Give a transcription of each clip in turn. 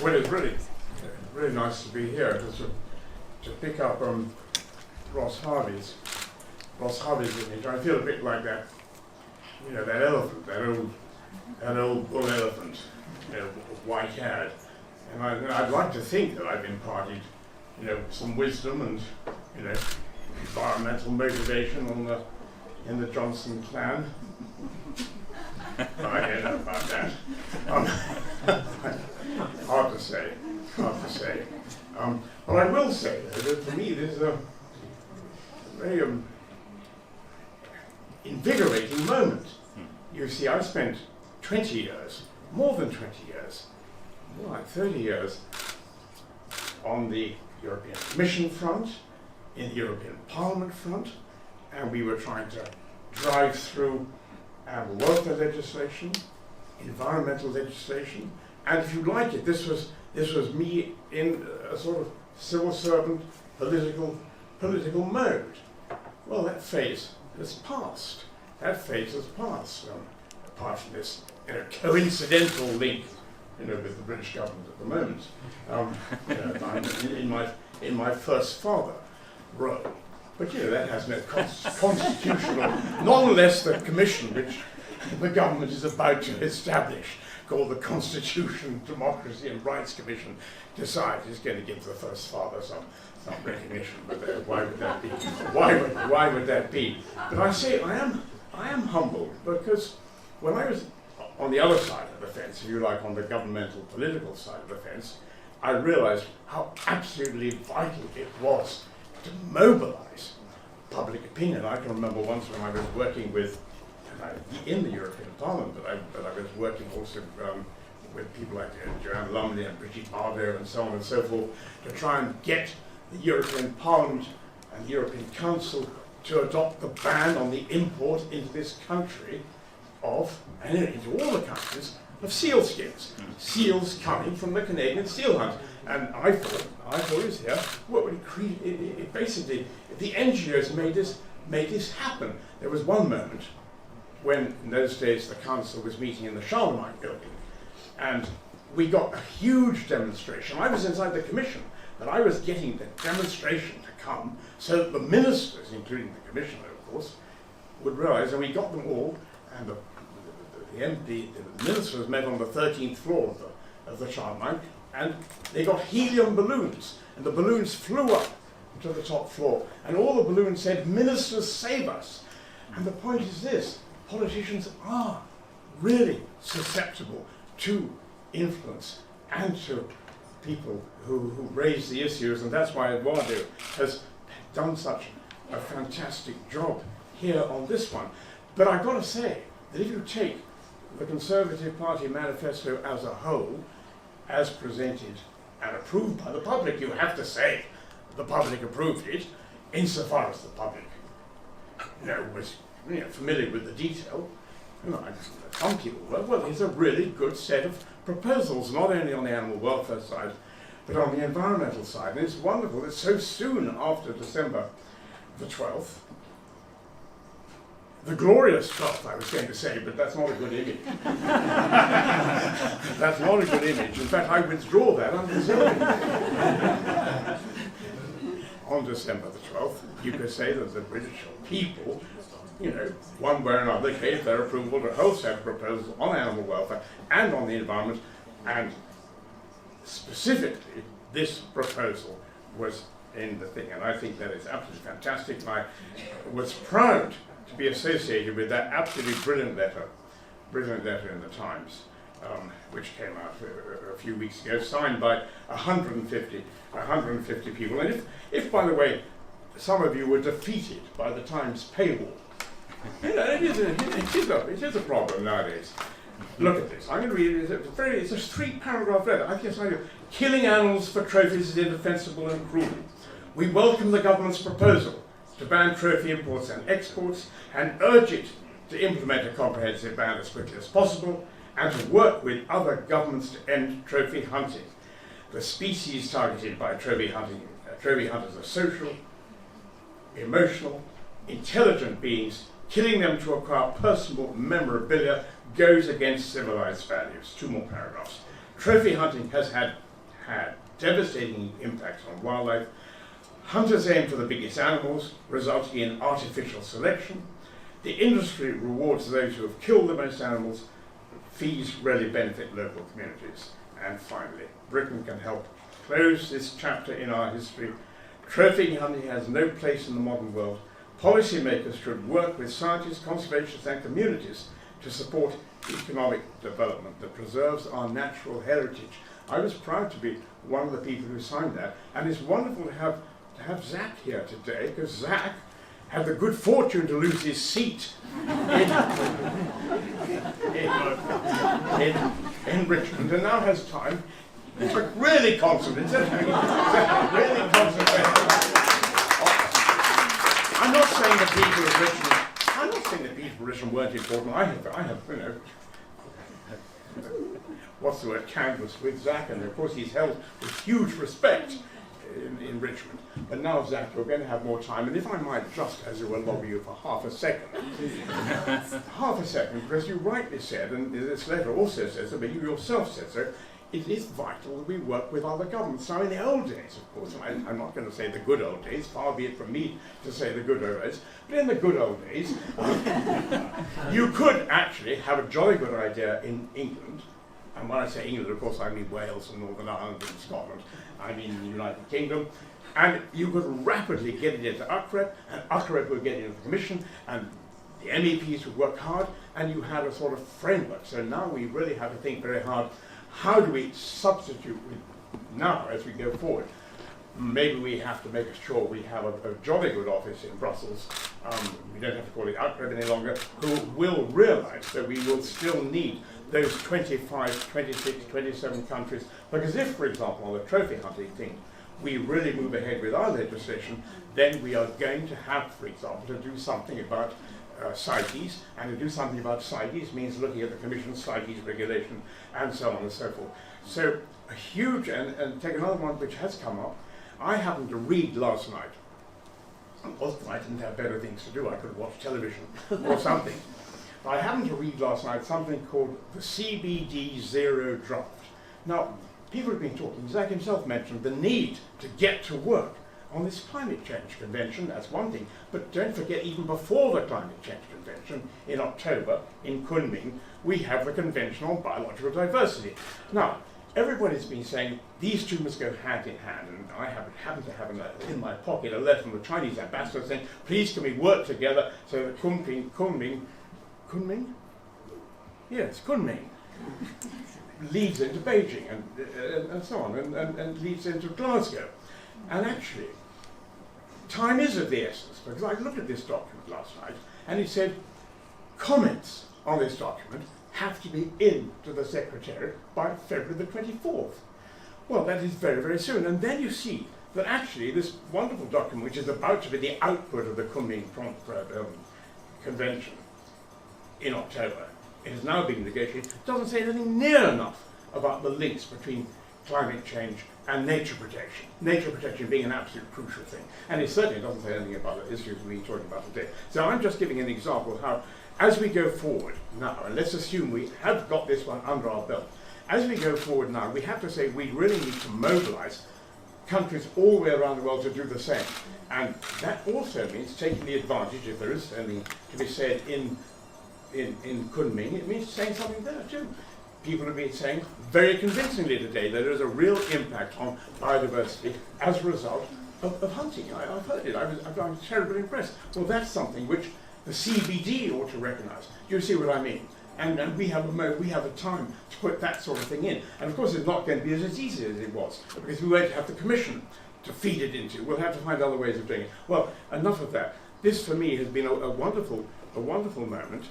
Well, it's really, really nice to be here to pick up on Ross Harvey's image. I feel a bit like that, that elephant, that old bull elephant, white-haired. And I'd like to think that I've imparted, some wisdom and, environmental motivation in the Johnson clan. I don't know about that. Hard to say. But I will say that for me there's a very invigorating moment. You see, I spent 20 years, more than 20 years, more like 30 years, on the European Commission front, in the European Parliament front, and we were trying to drive through animal welfare legislation, environmental legislation, and if you like it, this was me in a sort of civil servant political mode. Well, that phase has passed. Apart from this coincidental link, with the British government at the moment. I'm in my first father role. But that has no constitutional, nonetheless the commission which the government is about to establish, called the Constitution, Democracy and Rights Commission, decides it's going to give the first father some recognition. But why would that be? Why would that be? But I say I am humbled, because when I was on the other side of the fence, if you like, on the governmental political side of the fence, I realized how absolutely vital it was to mobilize public opinion. I can remember once when I was working in the European Parliament, but I was working also with people like Joanne Lumley and Brigitte Bardot and so on and so forth, to try and get the European Parliament and the European Council to adopt the ban on the import into this country and into all the countries, of seal skins. Seals coming from the Canadian seal hunt. And I thought it was here, what would it basically, the NGOs made this happen. There was one moment when, in those days, the council was meeting in the Charlemagne building, and we got a huge demonstration. I was inside the commission, but I was getting the demonstration to come so that the ministers, including the commissioner, of course, would realize, and we got them all, and the ministers met on the 13th floor of the Charlemagne, and they got helium balloons, and the balloons flew up to the top floor, and all the balloons said, "Ministers, save us." And the point is this: politicians are really susceptible to influence and to people who raise the issues, and that's why Eduardo has done such a fantastic job here on this one. But I've got to say that if you take the Conservative Party manifesto as a whole, as presented and approved by the public, you have to say the public approved it, insofar as the public was familiar with the detail. Some people were. Well, it's a really good set of proposals, not only on the animal welfare side, but on the environmental side. And it's wonderful that so soon after December the 12th, the glorious 12th, I was going to say, but that's not a good image. That's not a good image. In fact, I withdraw that unreservedly. On December the 12th, you could say that the British people, one way or another, gave their approval to a whole set of proposals on animal welfare and on the environment, and specifically, this proposal was in the thing. And I think that is absolutely fantastic. And I was proud to be associated with that absolutely brilliant letter in the Times, which came out a few weeks ago, signed by 150 people. And if, by the way, some of you were defeated by the Times paywall, it is a problem nowadays. Look at this. I'm going to read it. It's a 3-paragraph letter. I guess I do. Killing animals for trophies is indefensible and cruel. We welcome the government's proposal to ban trophy imports and exports, and urge it to implement a comprehensive ban as quickly as possible, and to work with other governments to end trophy hunting. The species targeted by trophy hunters are social, emotional, intelligent beings. Killing them to acquire personal memorabilia goes against civilized values. 2 more paragraphs. Trophy hunting has had had devastating impacts on wildlife. Hunters aim for the biggest animals, resulting in artificial selection. The industry rewards those who have killed the most animals. Fees rarely benefit local communities. And finally, Britain can help close this chapter in our history. Trophy hunting has no place in the modern world. Policymakers should work with scientists, conservationists and communities to support economic development that preserves our natural heritage. I was proud to be one of the people who signed that, and it's wonderful to have Zach here today, because Zach had the good fortune to lose his seat in Richmond, and now has time to really concentrate. Really concentrate. I'm not saying the people of Richmond. I'm not saying the people of Richmond weren't important. I have, you know, what's the word, canvassed with Zach, and of course he's held with huge respect in Richmond. But now, Zach, you're going to have more time, and if I might just, as it were, lobby you for half a second. Half a second, because you rightly said, and this letter also says so, but you yourself said so, it is vital that we work with other governments. Now, in the old days, of course, I'm not going to say the good old days, far be it from me to say the good old days, but in the good old days, you could actually have a jolly good idea in England. And when I say England, of course, I mean Wales and Northern Ireland and Scotland. I mean the United Kingdom. And you could rapidly get it into UCREP, and UCREP would get it into the Commission, and the MEPs would work hard, and you had a sort of framework. So now we really have to think very hard, how do we substitute with now as we go forward? Maybe we have to make sure we have a jolly good office in Brussels, we don't have to call it UCREP any longer, who will realize that we will still need those 25, 26, 27 countries. Because if, for example, on the trophy hunting thing, we really move ahead with our legislation, then we are going to have, for example, to do something about CITES, and to do something about CITES means looking at the Commission's CITES regulation, and so on and so forth. So a huge, and take another one which has come up, I happened to read last night. I didn't have better things to do, I could watch television or something. I happened to read last night something called the CBD Zero Draft. Now, people have been talking, Zach himself mentioned the need to get to work on this climate change convention, that's one thing, but don't forget, even before the climate change convention, in October, in Kunming, we have the Convention on Biological Diversity. Now, everybody's been saying these two must go hand in hand, and I happen to have in my pocket a letter from the Chinese ambassador saying, please can we work together so that Kunming? Yes, Kunming leads into Beijing and so on, and leads into Glasgow. And actually, time is of the essence, because I looked at this document last night, and it said, comments on this document have to be into the Secretariat by February the 24th. Well, that is very, very soon. And then you see that actually this wonderful document, which is about to be the output of the Kunming Convention in October, it is now being negotiated, doesn't say anything near enough about the links between climate change and nature protection. Nature protection being an absolute crucial thing. And it certainly doesn't say anything about the issues we're talking about today. So I'm just giving an example of how, as we go forward now, and let's assume we have got this one under our belt, as we go forward now, we have to say we really need to mobilize countries all the way around the world to do the same. And that also means taking the advantage, if there is anything to be said in Kunming, it means saying something there too. People have been saying very convincingly today that there is a real impact on biodiversity as a result of hunting. I've heard it, I'm terribly impressed. Well, that's something which the CBD ought to recognise. Do you see what I mean? And we have a time to put that sort of thing in. And of course it's not going to be as easy as it was, because we won't have the Commission to feed it into. We'll have to find other ways of doing it. Well, enough of that. This for me has been a wonderful moment.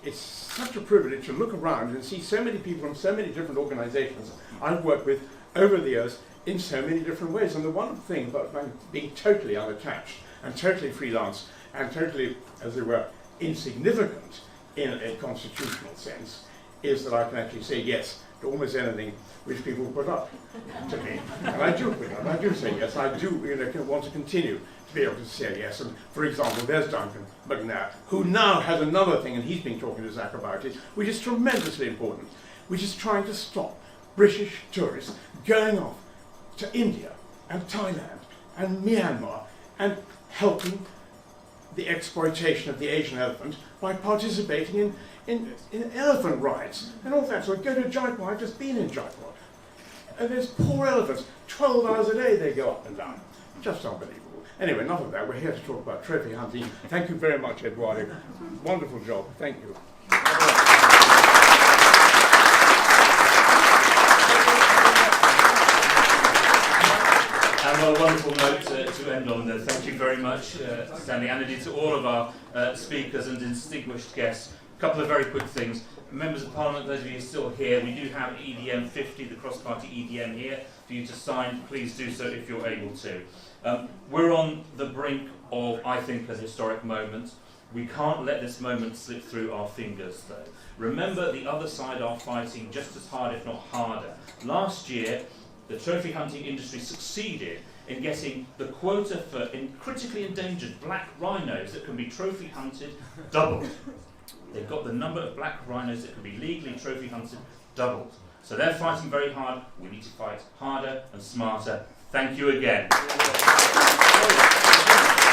It's such a privilege to look around and see so many people from so many different organisations I've worked with over the years in so many different ways. And the wonderful thing about being totally unattached and totally freelance and totally, as it were, insignificant in a constitutional sense is that I can actually say yes to almost anything which people put up to me. And I do put up, I do say yes, I do want to continue to be able to say yes. And for example, there's Duncan McNair, who now has another thing, and he's been talking to Zach about it, which is tremendously important, which is trying to stop British tourists going off to India and Thailand and Myanmar and helping the exploitation of the Asian elephant by participating in elephant rides and all that. So I go to Jaipur, I've just been in Jaipur, and there's poor elephants, 12 hours a day they go up and down. Just unbelievable. Anyway, enough of that. We're here to talk about trophy hunting. Thank you very much, Eduardo. Wonderful job. Thank you. And what a wonderful note to end on there. Thank you very much, Stanley, and indeed to all of our speakers and distinguished guests. A couple of very quick things. Members of Parliament, those of you still here, we do have EDM 50, the cross-party EDM here, for you to sign. Please do so if you're able to. We're on the brink of, I think, a historic moment. We can't let this moment slip through our fingers, though. Remember, the other side are fighting just as hard, if not harder. Last year, the trophy hunting industry succeeded in getting the quota for critically endangered black rhinos that can be trophy hunted doubled. They've got the number of black rhinos that can be legally trophy hunted doubled. So they're fighting very hard. We need to fight harder and smarter. Thank you again.